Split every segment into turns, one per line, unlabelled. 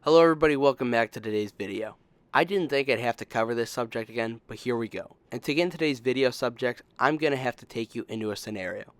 Hello everybody, welcome back to today's video. I didn't think I'd have to cover this subject again, but here we go. And to get into today's video subject, I'm going to have to take you into a scenario.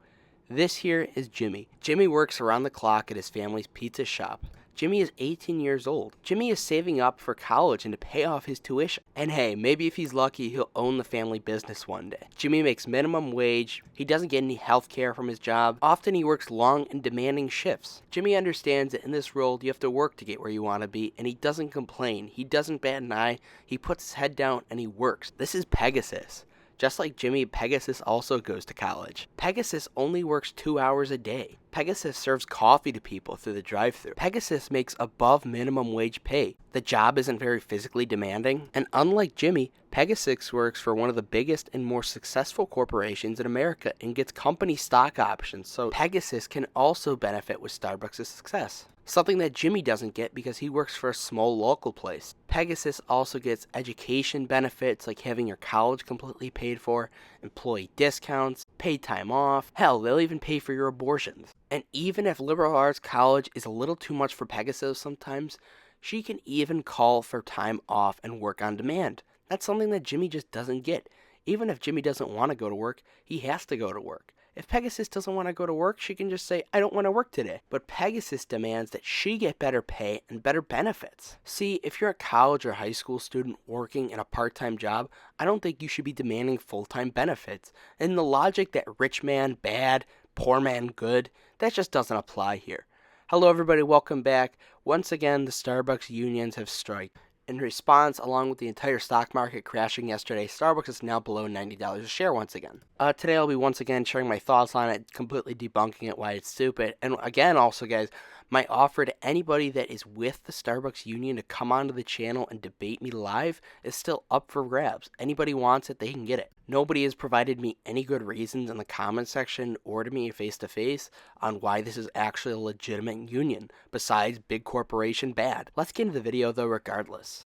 This here is Jimmy. Jimmy works around the clock at his family's pizza shop. Jimmy is 18 years old. Jimmy is saving up for college and to pay off his tuition. And hey, maybe if he's lucky, he'll own the family business one day. Jimmy makes minimum wage. He doesn't get any health care from his job. Often he works long and demanding shifts. Jimmy understands that in this world, you have to work to get where you want to be, and he doesn't complain. He doesn't bat an eye. He puts his head down and he works. This is Pegasus. Just like Jimmy, Pegasus also goes to college. Pegasus only works 2 hours a day. Pegasus serves coffee to people through the drive-thru. Pegasus makes above minimum wage pay. The job isn't very physically demanding, and unlike Jimmy, Pegasus works for one of the biggest and more successful corporations in America and gets company stock options, so Pegasus can also benefit with Starbucks' success. Something that Jimmy doesn't get because he works for a small local place. Pegasus also gets education benefits like having your college completely paid for, employee discounts, paid time off, hell, they'll even pay for your abortions. And even if liberal arts college is a little too much for Pegasus sometimes, she can even call for time off and work on demand. That's something that Jimmy just doesn't get. Even if Jimmy doesn't want to go to work, he has to go to work. If Pegasus doesn't want to go to work, she can just say, I don't want to work today. But Pegasus demands that she get better pay and better benefits. See, if you're a college or high school student working in a part-time job, I don't think you should be demanding full-time benefits. And the logic that rich man bad, poor man good, that just doesn't apply here. Hello everybody, welcome back. Once again, the Starbucks unions have striked. In response, along with the entire stock market crashing yesterday, Starbucks is now below $90 a share once again. Today I'll be once again sharing my thoughts on it, completely debunking it, why it's stupid. And again, also guys, my offer to anybody that is with the Starbucks union to come onto the channel and debate me live is still up for grabs. Anybody wants it, they can get it. Nobody has provided me any good reasons in the comment section or to me face to face on why this is actually a legitimate union, besides big corporation bad. Let's get into the video though regardless.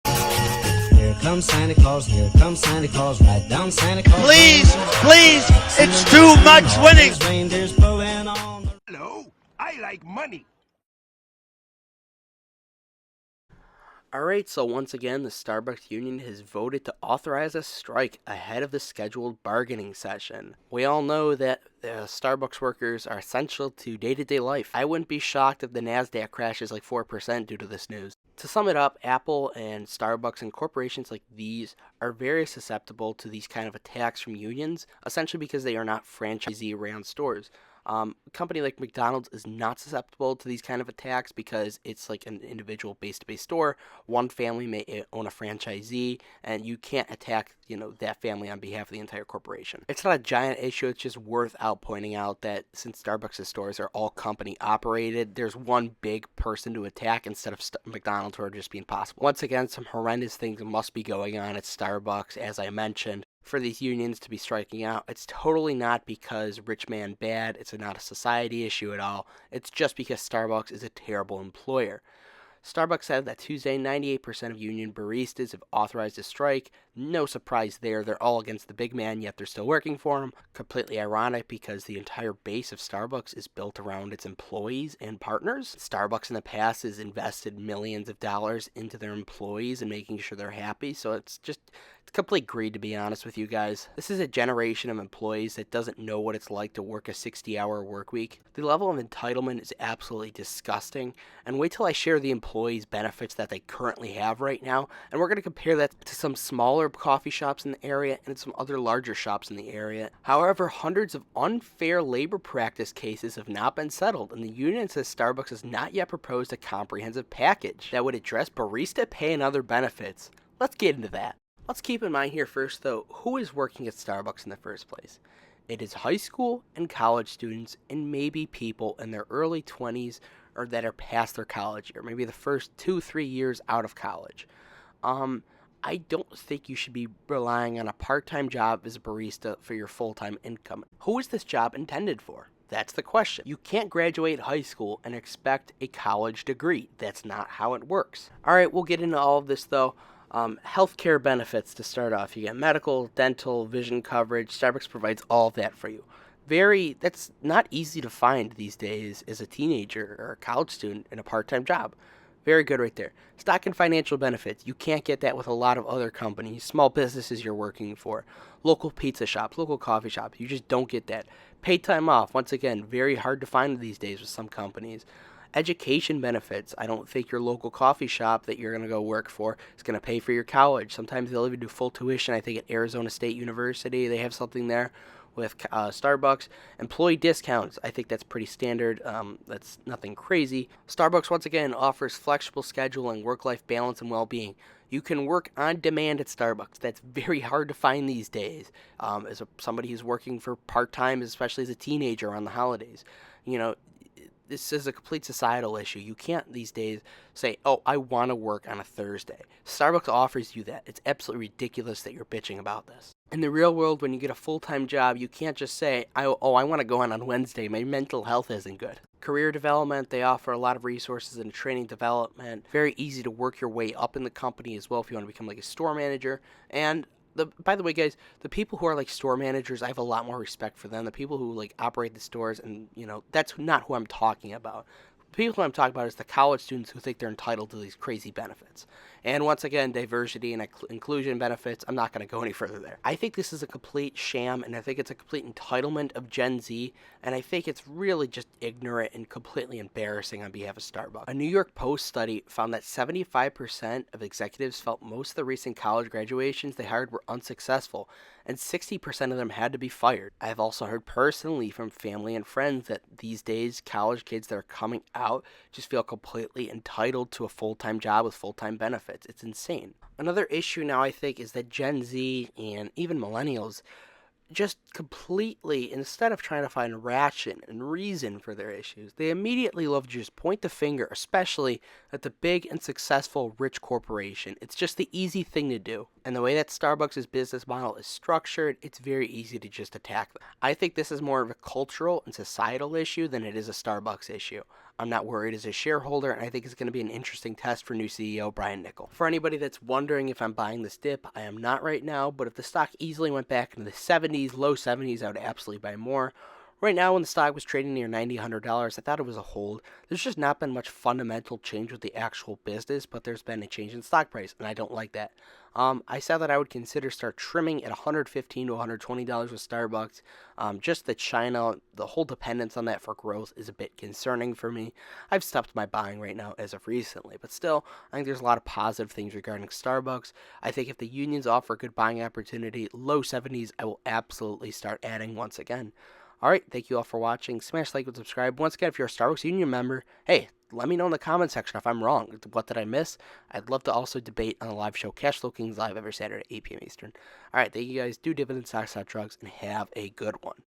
Here comes Santa Claus, here comes Santa Claus, right down Santa Claus.
Please, it's too much winning.
Reindeers pulling on.
Hello, I like money.
Alright, so once again, the Starbucks union has voted to authorize a strike ahead of the scheduled bargaining session. We all know that Starbucks workers are essential to day-to-day life. I wouldn't be shocked if the NASDAQ crashes like 4% due to this news. To sum it up, Apple and Starbucks and corporations like these are very susceptible to these kind of attacks from unions, essentially because they are not franchisee-ran stores. A company like McDonald's is not susceptible to these kind of attacks because it's like an individual base-to-base store. One family may own a franchisee, and you can't attack, that family on behalf of the entire corporation. It's not a giant issue. It's just worth pointing out that since Starbucks' stores are all company operated, there's one big person to attack instead of McDonald's, where it just be impossible. Once again, some horrendous things must be going on at Starbucks, as I mentioned. For these unions to be striking out, it's totally not because rich man bad. It's not a society issue at all. It's just because Starbucks is a terrible employer. Starbucks said that Tuesday 98% of union baristas have authorized a strike. No surprise there. They're all against the big man, yet they're still working for him. Completely ironic because the entire base of Starbucks is built around its employees and partners. Starbucks in the past has invested millions of dollars into their employees and making sure they're happy, so it's complete greed, to be honest with you guys. This is a generation of employees that doesn't know what it's like to work a 60-hour work week. The level of entitlement is absolutely disgusting, and wait till I share the employees' benefits that they currently have right now, and we're going to compare that to some smaller coffee shops in the area and some other larger shops in the area. However, hundreds of unfair labor practice cases have not been settled, and the union says Starbucks has not yet proposed a comprehensive package that would address barista pay and other benefits. Let's get into that. Let's keep in mind here first, though, who is working at Starbucks in the first place. It is high school and college students and maybe people in their early 20s or that are past their college year, maybe the first 2-3 years out of college. I don't think you should be relying on a part-time job as a barista for your full-time income. Who is this job intended for? That's the question. You can't graduate high school and expect a college degree. That's not how it works. Alright, we'll get into all of this, though. Healthcare benefits to start off. You get medical, dental, vision coverage. Starbucks provides all of that for you. That's not easy to find these days as a teenager or a college student in a part-time job. Very good right there. Stock and financial benefits. You can't get that with a lot of other companies, small businesses you're working for, local pizza shops, local coffee shops. You just don't get that. Paid time off. Once again, very hard to find these days with some companies. Education benefits. I don't think your local coffee shop that you're going to go work for is going to pay for your college. Sometimes they'll even do full tuition. I think at Arizona State University, they have something there with Starbucks. Employee discounts. I think that's pretty standard. That's nothing crazy. Starbucks, once again, offers flexible scheduling, work-life balance, and well-being. You can work on demand at Starbucks. That's very hard to find these days. Somebody who's working for part-time, especially as a teenager on the holidays. You know, this is a complete societal issue. You can't these days say, oh, I want to work on a Thursday. Starbucks offers you that. It's absolutely ridiculous that you're bitching about this. In the real world, when you get a full-time job, you can't just say, I want to go on Wednesday. My mental health isn't good. Career development, they offer a lot of resources in training development. Very easy to work your way up in the company as well if you want to become like a store manager. And by the way, guys, the people who are like store managers, I have a lot more respect for them. The people who like operate the stores, and that's not who I'm talking about. The people who I'm talking about is the college students who think they're entitled to these crazy benefits. And once again, diversity and inclusion benefits, I'm not going to go any further there. I think this is a complete sham, and I think it's a complete entitlement of Gen Z, and I think it's really just ignorant and completely embarrassing on behalf of Starbucks. A New York Post study found that 75% of executives felt most of the recent college graduations they hired were unsuccessful, and 60% of them had to be fired. I have also heard personally from family and friends that these days college kids that are coming out just feel completely entitled to a full-time job with full-time benefits. It's insane. Another issue now, I think, is that Gen Z and even millennials just completely, instead of trying to find ration and reason for their issues, they immediately love to just point the finger, especially at the big and successful rich corporation. It's just the easy thing to do. And the way that Starbucks' business model is structured, it's very easy to just attack them. I think this is more of a cultural and societal issue than it is a Starbucks issue. I'm not worried as a shareholder, and I think it's going to be an interesting test for new CEO Brian Niccol. For anybody that's wondering if I'm buying this dip, I am not right now, but if the stock easily went back into the 70s, low 70s, I would absolutely buy more. Right now, when the stock was trading near $90, $100, I thought it was a hold. There's just not been much fundamental change with the actual business, but there's been a change in stock price, and I don't like that. I said that I would consider start trimming at $115 to $120 with Starbucks. Just that China, the whole dependence on that for growth is a bit concerning for me. I've stopped my buying right now as of recently, but still, I think there's a lot of positive things regarding Starbucks. I think if the unions offer a good buying opportunity, low 70s, I will absolutely start adding once again. Alright, thank you all for watching. Smash like and subscribe. Once again, if you're a Starbucks Union member, hey, let me know in the comment section if I'm wrong. What did I miss? I'd love to also debate on the live show Cash Flow Kings live every Saturday at 8 p.m. Eastern. Alright, thank you guys. Do dividend stocks, not drugs, and have a good one.